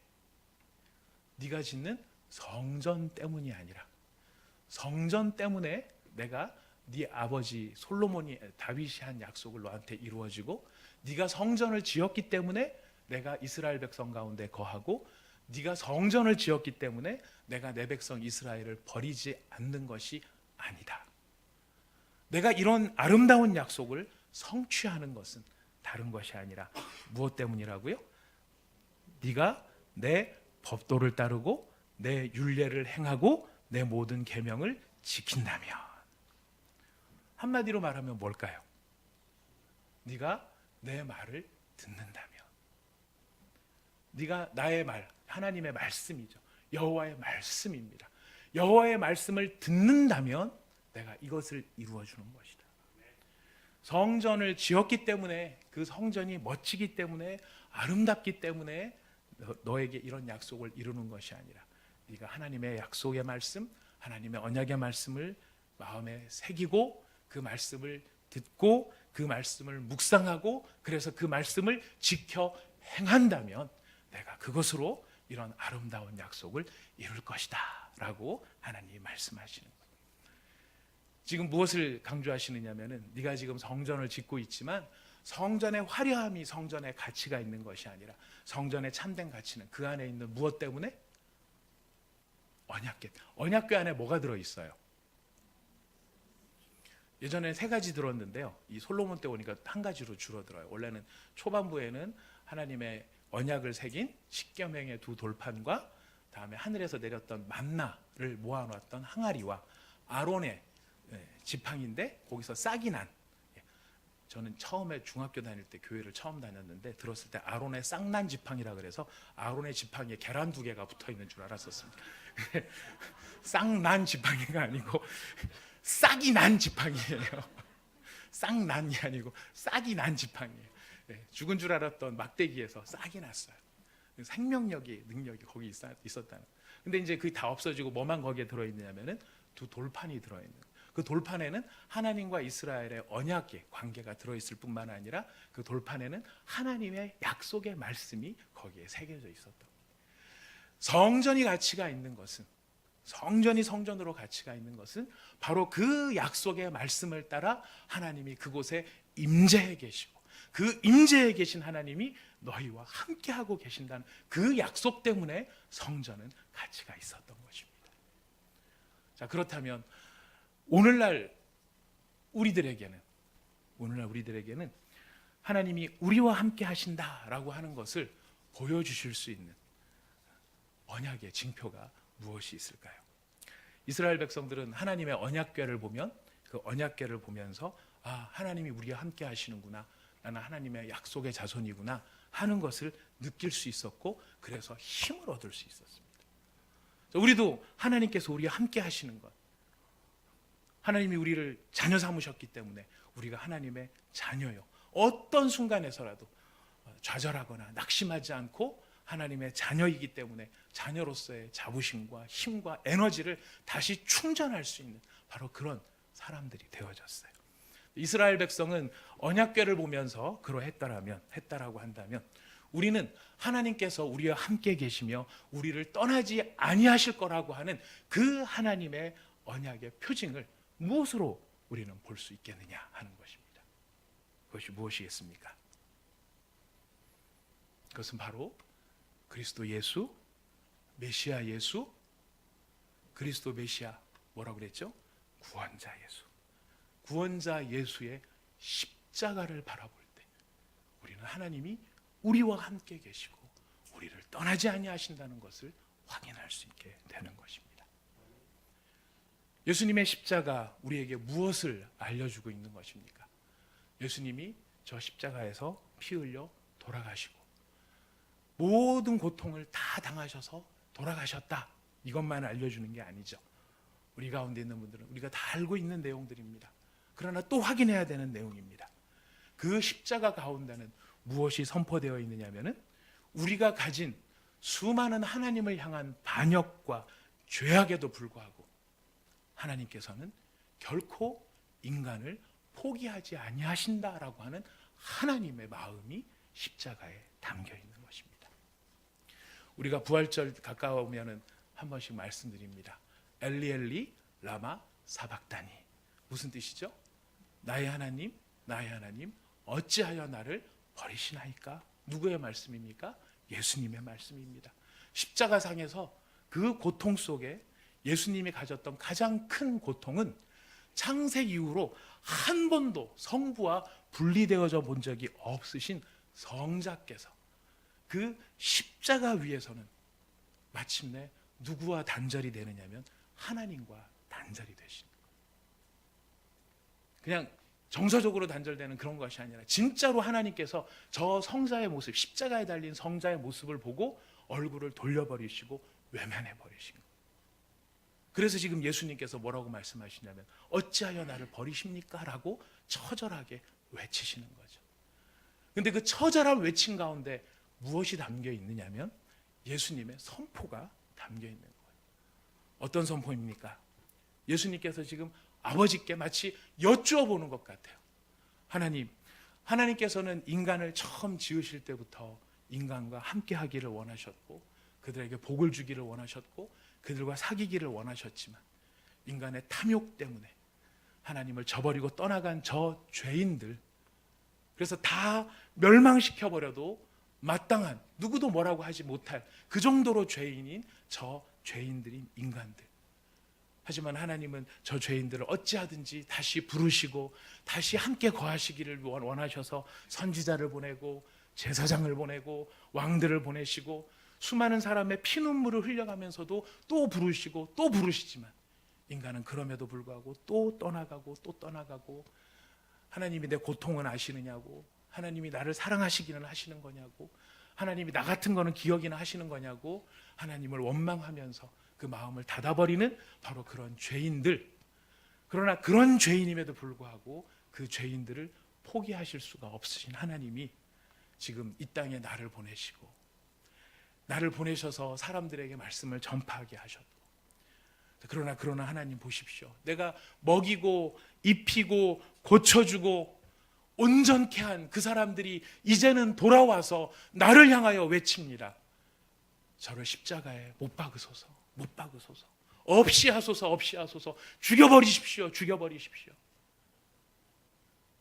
네가 짓는 성전 때문이 아니라, 성전 때문에 내가 네 아버지 솔로몬이, 다윗이 한 약속을 너한테 이루어지고, 네가 성전을 지었기 때문에 내가 이스라엘 백성 가운데 거하고, 네가 성전을 지었기 때문에 내가 내 백성 이스라엘을 버리지 않는 것이 아니다. 내가 이런 아름다운 약속을 성취하는 것은 다른 것이 아니라 무엇 때문이라고요? 네가 내 법도를 따르고 내 율례를 행하고 내 모든 계명을 지킨다면, 한마디로 말하면 뭘까요? 네가 내 말을 듣는다면, 네가 나의 말, 하나님의 말씀이죠. 여호와의 말씀입니다. 여호와의 말씀을 듣는다면 내가 이것을 이루어 주는 것이다. 성전을 지었기 때문에, 그 성전이 멋지기 때문에, 아름답기 때문에 너에게 이런 약속을 이루는 것이 아니라, 네가 하나님의 약속의 말씀, 하나님의 언약의 말씀을 마음에 새기고 그 말씀을 듣고 그 말씀을 묵상하고 그래서 그 말씀을 지켜 행한다면 내가 그것으로 이런 아름다운 약속을 이룰 것이다 라고 하나님이 말씀하시는 거예요. 지금 무엇을 강조하시느냐면은, 네가 지금 성전을 짓고 있지만 성전의 화려함이 성전의 가치가 있는 것이 아니라, 성전의 참된 가치는 그 안에 있는 무엇 때문에? 언약궤. 언약궤 안에 뭐가 들어있어요? 예전에 세 가지 들었는데요, 이 솔로몬 때 오니까 한 가지로 줄어들어요. 원래는 초반부에는 하나님의 언약을 새긴 십계명의 두 돌판과 다음에 하늘에서 내렸던 만나를 모아놨던 항아리와 아론의 지팡인데 거기서 싹이 난, 저는 처음에 중학교 다닐 때 교회를 처음 다녔는데 들었을 때 아론의 싹난 지팡이라 그래서 아론의 지팡이에 계란 2개가 붙어 있는 줄 알았었습니다. 싹난 지팡이가 아니고 싹이 난 지팡이에요. 싹난이 아니고 싹이 난 지팡이에요. 죽은 줄 알았던 막대기에서 싹이 났어요. 생명력이, 능력이 거기 있었다는. 근데 이제 그게 다 없어지고 뭐만 거기에 들어있느냐면은 두 돌판이 들어있는. 그 돌판에는 하나님과 이스라엘의 언약의 관계가 들어있을 뿐만 아니라 그 돌판에는 하나님의 약속의 말씀이 거기에 새겨져 있었던. 성전이 가치가 있는 것은, 성전이 성전으로 가치가 있는 것은 바로 그 약속의 말씀을 따라 하나님이 그곳에 임재해 계시고, 그 임재해 계신 하나님이 너희와 함께하고 계신다는 그 약속 때문에 성전은 가치가 있었던 것입니다. 자, 그렇다면 오늘날 우리들에게는 하나님이 우리와 함께 하신다라고 하는 것을 보여주실 수 있는 언약의 징표가 무엇이 있을까요? 이스라엘 백성들은 하나님의 언약궤를 보면, 그 언약궤를 보면서 하나님이 우리와 함께 하시는구나, 나는 하나님의 약속의 자손이구나 하는 것을 느낄 수 있었고, 그래서 힘을 얻을 수 있었습니다. 우리도 하나님께서 우리와 함께 하시는 것, 하나님이 우리를 자녀 삼으셨기 때문에 우리가 하나님의 자녀요, 어떤 순간에서라도 좌절하거나 낙심하지 않고 하나님의 자녀이기 때문에 자녀로서의 자부심과 힘과 에너지를 다시 충전할 수 있는 바로 그런 사람들이 되어졌어요. 이스라엘 백성은 언약궤를 보면서 했다라고 한다면, 우리는 하나님께서 우리와 함께 계시며 우리를 떠나지 아니하실 거라고 하는 그 하나님의 언약의 표징을 무엇으로 우리는 볼 수 있겠느냐 하는 것입니다. 그것이 무엇이겠습니까? 그것은 바로 그리스도 예수, 메시아 예수, 그리스도 메시아, 뭐라고 그랬죠? 구원자 예수. 구원자 예수의 십자가를 바라볼 때 우리는 하나님이 우리와 함께 계시고 우리를 떠나지 아니하신다는 것을 확인할 수 있게 되는 것입니다. 예수님의 십자가 우리에게 무엇을 알려주고 있는 것입니까? 예수님이 저 십자가에서 피 흘려 돌아가시고 모든 고통을 다 당하셔서 돌아가셨다, 이것만 알려주는 게 아니죠. 우리 가운데 있는 분들은 우리가 다 알고 있는 내용들입니다. 그러나 또 확인해야 되는 내용입니다. 그 십자가 가운데는 무엇이 선포되어 있느냐면은 우리가 가진 수많은 하나님을 향한 반역과 죄악에도 불구하고 하나님께서는 결코 인간을 포기하지 아니하신다라고 하는 하나님의 마음이 십자가에 담겨 있는 것입니다. 우리가 부활절 가까워오면은 한 번씩 말씀드립니다. 엘리 엘리 라마 사박다니. 무슨 뜻이죠? 나의 하나님, 나의 하나님, 어찌하여 나를 버리시나이까? 누구의 말씀입니까? 예수님의 말씀입니다. 십자가상에서 그 고통 속에 예수님이 가졌던 가장 큰 고통은 창세 이후로 한 번도 성부와 분리되어져 본 적이 없으신 성자께서 그 십자가 위에서는 마침내 누구와 단절이 되느냐면 하나님과 단절이 되시는 거예요. 그냥 정서적으로 단절되는 그런 것이 아니라 진짜로 하나님께서 저 성자의 모습, 십자가에 달린 성자의 모습을 보고 얼굴을 돌려버리시고 외면해 버리신 거예요. 그래서 지금 예수님께서 뭐라고 말씀하시냐면 어찌하여 나를 버리십니까? 라고 처절하게 외치시는 거죠. 근데 그 처절한 외침 가운데 무엇이 담겨 있느냐면 예수님의 선포가 담겨 있는 거예요. 어떤 선포입니까? 예수님께서 지금 아버지께 마치 여쭈어 보는 것 같아요. 하나님께서는 인간을 처음 지으실 때부터 인간과 함께 하기를 원하셨고 그들에게 복을 주기를 원하셨고 그들과 사귀기를 원하셨지만 인간의 탐욕 때문에 하나님을 저버리고 떠나간 저 죄인들, 그래서 다 멸망시켜버려도 마땅한, 누구도 뭐라고 하지 못할 그 정도로 죄인인 저 죄인들인 인간들. 하지만 하나님은 저 죄인들을 어찌하든지 다시 부르시고 다시 함께 거하시기를 원하셔서 선지자를 보내고 제사장을 보내고 왕들을 보내시고 수많은 사람의 피눈물을 흘려가면서도 또 부르시고 또 부르시지만 인간은 그럼에도 불구하고 또 떠나가고 또 떠나가고, 하나님이 내 고통은 아시느냐고, 하나님이 나를 사랑하시기는 하시는 거냐고, 하나님이 나 같은 거는 기억이나 하시는 거냐고 하나님을 원망하면서 그 마음을 닫아버리는 바로 그런 죄인들. 그러나 그런 죄인임에도 불구하고 그 죄인들을 포기하실 수가 없으신 하나님이 지금 이 땅에 나를 보내시고 나를 보내셔서 사람들에게 말씀을 전파하게 하셨고, 그러나 하나님 보십시오. 내가 먹이고 입히고 고쳐주고 온전케 한 그 사람들이 이제는 돌아와서 나를 향하여 외칩니다. 저를 십자가에 못 박으소서, 못 박으소서, 없이 하소서, 없이 하소서, 죽여버리십시오, 죽여버리십시오.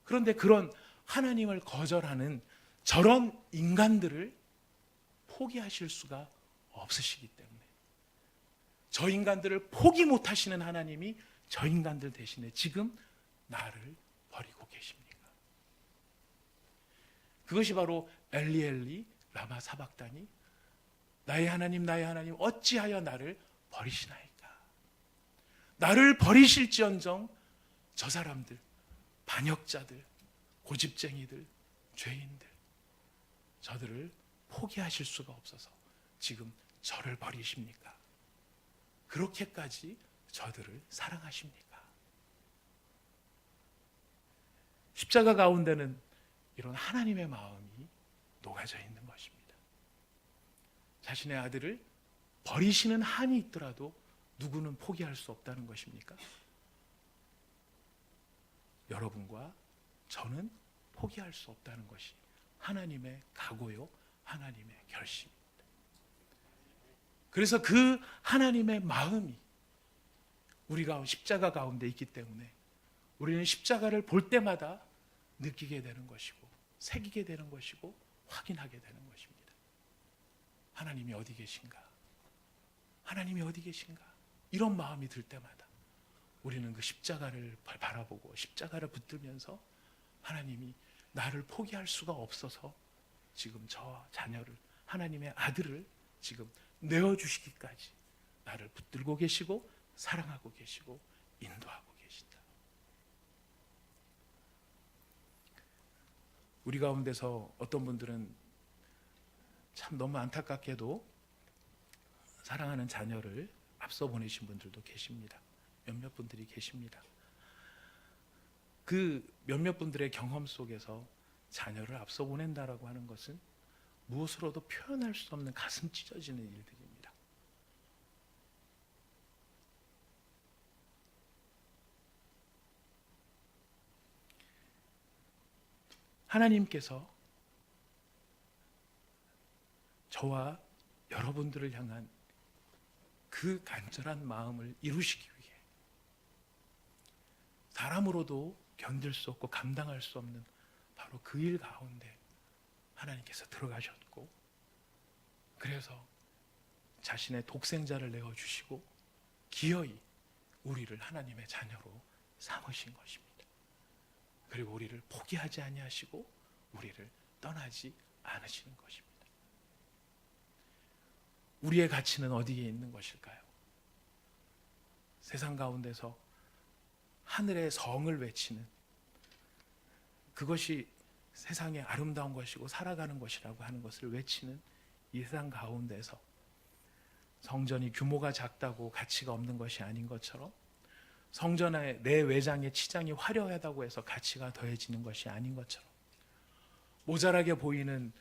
그런데 그런 하나님을 거절하는 저런 인간들을 포기하실 수가 없으시기 때문에, 저 인간들을 포기 못하시는 하나님이 저 인간들 대신에 지금 나를 버리고 계십니까? 그것이 바로 엘리 엘리 라마 사박다니, 나의 하나님 어찌하여 나를 버리시나이까? 나를 버리실지언정 저 사람들, 반역자들, 고집쟁이들, 죄인들, 저들을 포기하실 수가 없어서 지금 저를 버리십니까? 그렇게까지 저들을 사랑하십니까? 십자가 가운데는 이런 하나님의 마음이 녹아져 있는 것입니다. 자신의 아들을 버리시는 한이 있더라도 누구는 포기할 수 없다는 것입니까? 여러분과 저는 포기할 수 없다는 것이 하나님의 각오요, 하나님의 결심입니다. 그래서 그 하나님의 마음이 우리가 십자가 가운데 있기 때문에 우리는 십자가를 볼 때마다 느끼게 되는 것이고, 새기게 되는 것이고, 확인하게 되는 것입니다. 하나님이 어디 계신가? 하나님이 어디 계신가? 이런 마음이 들 때마다 우리는 그 십자가를 바라보고 십자가를 붙들면서 하나님이 나를 포기할 수가 없어서 지금 저 자녀를, 하나님의 아들을 지금 내어주시기까지 나를 붙들고 계시고 사랑하고 계시고 인도하고 계신다. 우리 가운데서 어떤 분들은 참 너무 안타깝게도 사랑하는 자녀를 앞서 보내신 분들도 계십니다. 몇몇 분들이 계십니다. 그 몇몇 분들의 경험 속에서 자녀를 앞서 보낸다라고 하는 것은 무엇으로도 표현할 수 없는 가슴 찢어지는 일들입니다. 하나님께서 저와 여러분들을 향한 그 간절한 마음을 이루시기 위해 사람으로도 견딜 수 없고 감당할 수 없는 바로 그 일 가운데 하나님께서 들어가셨고, 그래서 자신의 독생자를 내어주시고 기어이 우리를 하나님의 자녀로 삼으신 것입니다. 그리고 우리를 포기하지 아니하시고 우리를 떠나지 않으시는 것입니다. 우리의 가치는 어디에 있는 것일까요? 세상 가운데서 하늘의 성을 외치는, 그것이 세상의 아름다운 것이고 살아가는 것이라고 하는 것을 외치는 이 세상 가운데서 성전이 규모가 작다고 가치가 없는 것이 아닌 것처럼, 성전의 내 외장의 치장이 화려하다고 해서 가치가 더해지는 것이 아닌 것처럼, 모자라게 보이는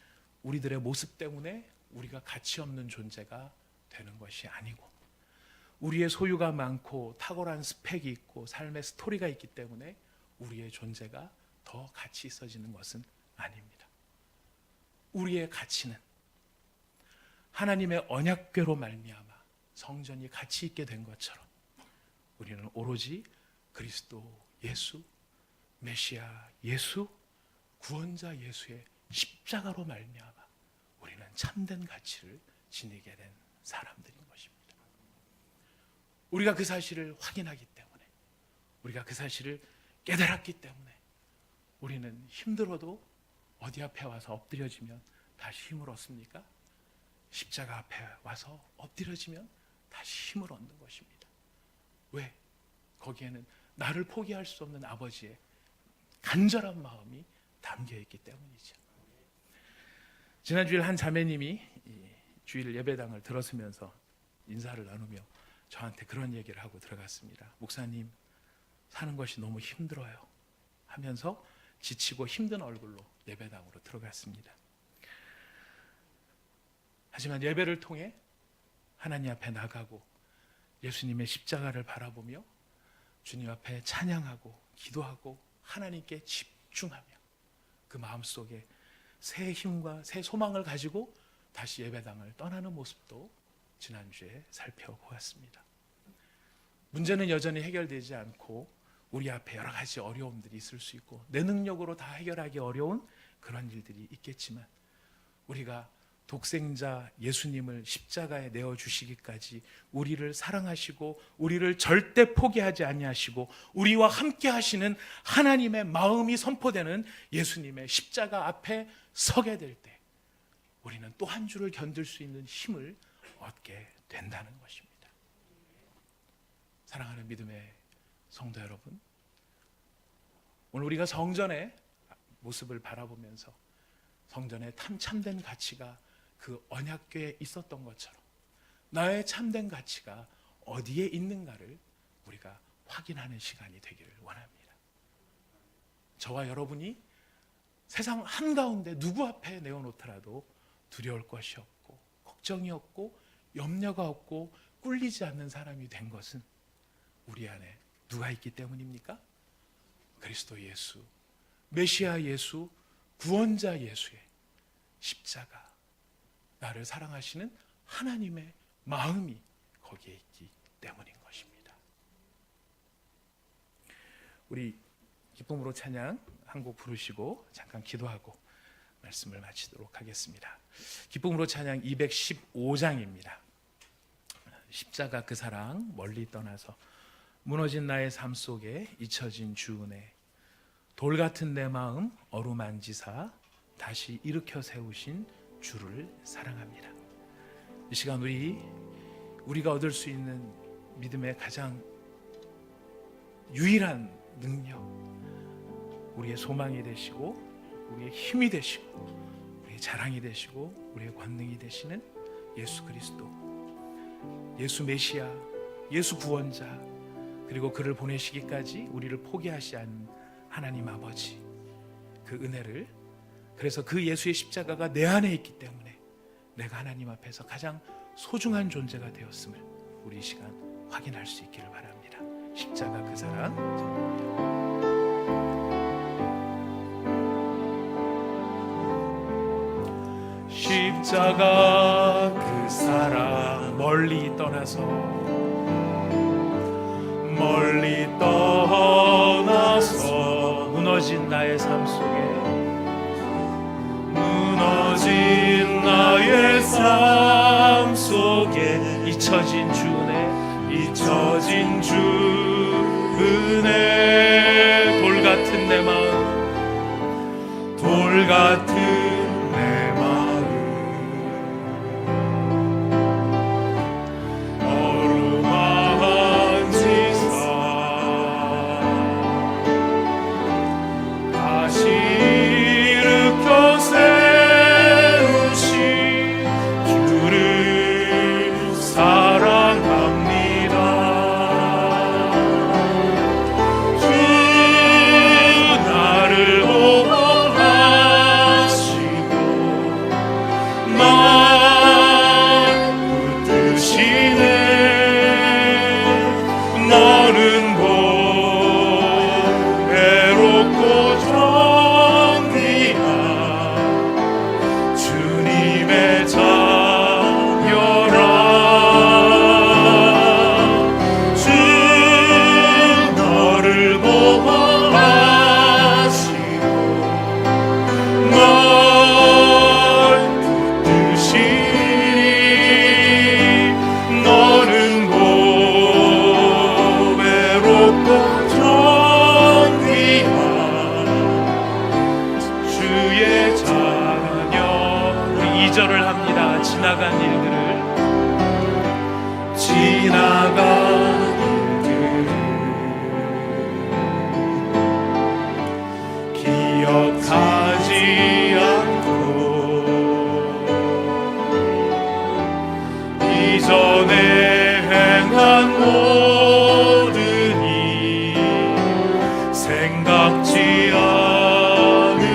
우리들의 모습 때문에 우리가 가치 없는 존재가 되는 것이 아니고, 우리의 소유가 많고 탁월한 스펙이 있고 삶의 스토리가 있기 때문에 우리의 존재가 더 가치 있어지는 것은 아닙니다. 우리의 가치는 하나님의 언약궤로 말미암아 성전이 가치 있게 된 것처럼 우리는 오로지 그리스도 예수, 메시아 예수, 구원자 예수의 십자가로 말미암아 우리는 참된 가치를 지니게 된 사람들인 것입니다. 우리가 그 사실을 확인하기 때문에, 우리가 그 사실을 깨달았기 때문에 우리는 힘들어도 어디 앞에 와서 엎드려지면 다시 힘을 얻습니까? 십자가 앞에 와서 엎드려지면 다시 힘을 얻는 것입니다. 왜? 거기에는 나를 포기할 수 없는 아버지의 간절한 마음이 담겨 있기 때문이죠. 지난 주일 한 자매님이 주일 예배당을 들었으면서 인사를 나누며 저한테 그런 얘기를 하고 들어갔습니다. 목사님, 사는 것이 너무 힘들어요 하면서 지치고 힘든 얼굴로 예배당으로 들어갔습니다. 하지만 예배를 통해 하나님 앞에 나가고 예수님의 십자가를 바라보며 주님 앞에 찬양하고 기도하고 하나님께 집중하며 그 마음속에 새 힘과 새 소망을 가지고 다시 예배당을 떠나는 모습도 지난주에 살펴보았습니다. 문제는 여전히 해결되지 않고 우리 앞에 여러 가지 어려움들이 있을 수 있고 내 능력으로 다 해결하기 어려운 그런 일들이 있겠지만 우리가 독생자 예수님을 십자가에 내어주시기까지 우리를 사랑하시고 우리를 절대 포기하지 아니하시고 우리와 함께 하시는 하나님의 마음이 선포되는 예수님의 십자가 앞에 서게 될 때 우리는 또 한 주를 견딜 수 있는 힘을 얻게 된다는 것입니다. 사랑하는 믿음의 성도 여러분, 오늘 우리가 성전의 모습을 바라보면서 성전의 참된 가치가 그 언약궤에 있었던 것처럼 나의 참된 가치가 어디에 있는가를 우리가 확인하는 시간이 되기를 원합니다. 저와 여러분이 세상 한가운데 누구 앞에 내어놓더라도 두려울 것이 없고 걱정이 없고 염려가 없고 꿀리지 않는 사람이 된 것은 우리 안에 누가 있기 때문입니까? 그리스도 예수, 메시아 예수, 구원자 예수의 십자가, 나를 사랑하시는 하나님의 마음이 거기에 있기 때문인 것입니다. 우리 기쁨으로 찬양 한 곡 부르시고 잠깐 기도하고 말씀을 마치도록 하겠습니다. 기쁨으로 찬양 215장입니다. 십자가 그 사랑 멀리 떠나서 무너진 나의 삶 속에 잊혀진 주 은혜, 돌 같은 내 마음 어루만지사 다시 일으켜 세우신 주를 사랑합니다. 이 시간 우리가 얻을 수 있는 믿음의 가장 유일한 능력, 우리의 소망이 되시고 우리의 힘이 되시고 우리의 자랑이 되시고 우리의 권능이 되시는 예수 그리스도, 예수 메시아, 예수 구원자, 그리고 그를 보내시기까지 우리를 포기하지 않은 하나님 아버지, 그 은혜를, 그래서 그 예수의 십자가가 내 안에 있기 때문에 내가 하나님 앞에서 가장 소중한 존재가 되었음을 우리 이 시간 확인할 수 있기를 바랍니다. 십자가 그 사랑. 십자가 그 사랑 멀리 떠나서 무너진 나의 삶 속에 무너진 나의 삶 속에 잊혀진 주 은혜, 돌 같은 내 마음, 돌 같은 내 마음 어루만지사 다시 일으켜 세우신 주를 사랑합니다. 주 나를 보호하시고 날 붙드시네. 너는 외롭고 정귀한 주님의 자녀라. 주 너를 보호하시고 널 붙드시니. 너는 외롭고 정귀한 주의 자녀. 우리 2절을 합니다. 지나간 일들을 기억하지 않고 이전에 행한 모든 일 생각지 않으리.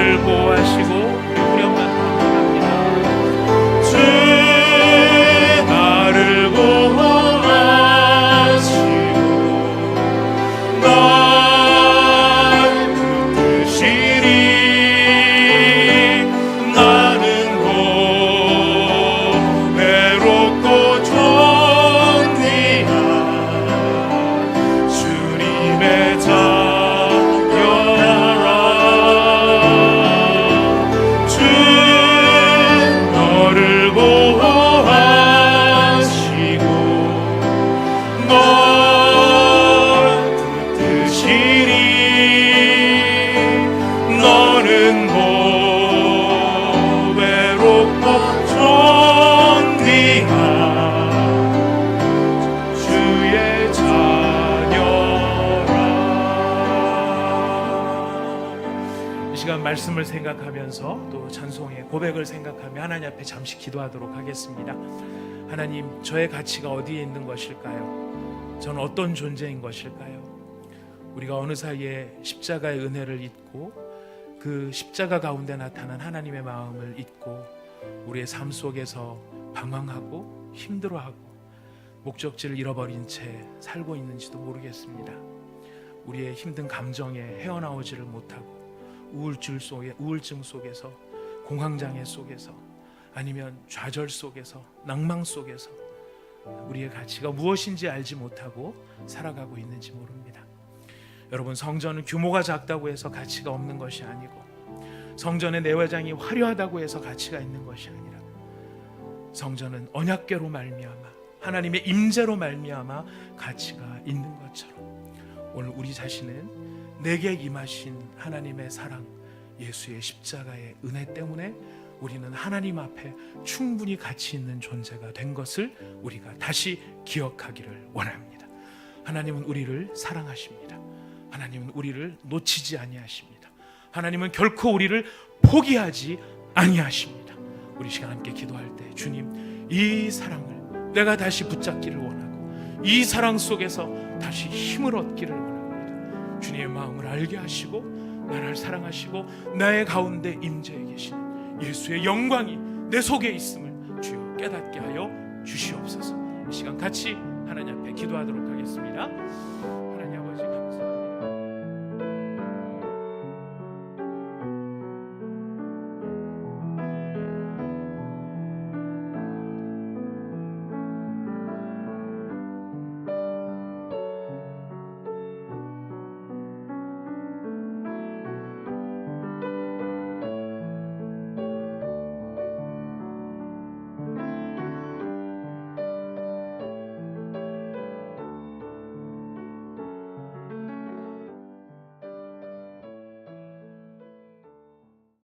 나를 보호하시고 후렴만 합니다. 주 나를 보호하시고 날 붙드시리. 나는 외롭고 존귀한 주님의 자녀라. 주 너를 보호하시고 널 붙드시리. 너는 외롭고 존귀한 주의 자녀라. 이 시간 말씀을 생각하면서 또 찬송의 고백을 생각하며 하나님 앞에 잠시 기도하도록 하겠습니다. 하나님, 저의 가치가 어디에 있는 것일까요? 저는 어떤 존재인 것일까요? 우리가 어느 사이에 십자가의 은혜를 잊고 그 십자가 가운데 나타난 하나님의 마음을 잊고 우리의 삶 속에서 방황하고 힘들어하고 목적지를 잃어버린 채 살고 있는지도 모르겠습니다. 우리의 힘든 감정에 헤어나오지를 못하고 우울증 속에서, 공황장애 속에서, 아니면 좌절 속에서, 낭망 속에서 우리의 가치가 무엇인지 알지 못하고 살아가고 있는지 모릅니다. 여러분, 성전은 규모가 작다고 해서 가치가 없는 것이 아니고, 성전의 내외장이 화려하다고 해서 가치가 있는 것이 아니라, 성전은 언약궤로 말미암아 하나님의 임재로 말미암아 가치가 있는 것처럼 오늘 우리 자신은 내게 임하신 하나님의 사랑, 예수의 십자가의 은혜 때문에 우리는 하나님 앞에 충분히 가치 있는 존재가 된 것을 우리가 다시 기억하기를 원합니다. 하나님은 우리를 사랑하십니다. 하나님은 우리를 놓치지 아니하십니다. 하나님은 결코 우리를 포기하지 아니하십니다. 우리 시간 함께 기도할 때, 주님, 이 사랑을 내가 다시 붙잡기를 원하고 이 사랑 속에서 다시 힘을 얻기를 원합니다. 주님의 마음을 알게 하시고 나를 사랑하시고 나의 가운데 임재해 계신 예수의 영광이 내 속에 있음을 주여 깨닫게 하여 주시옵소서. 이 시간 같이 하나님 앞에 기도하도록 하겠습니다.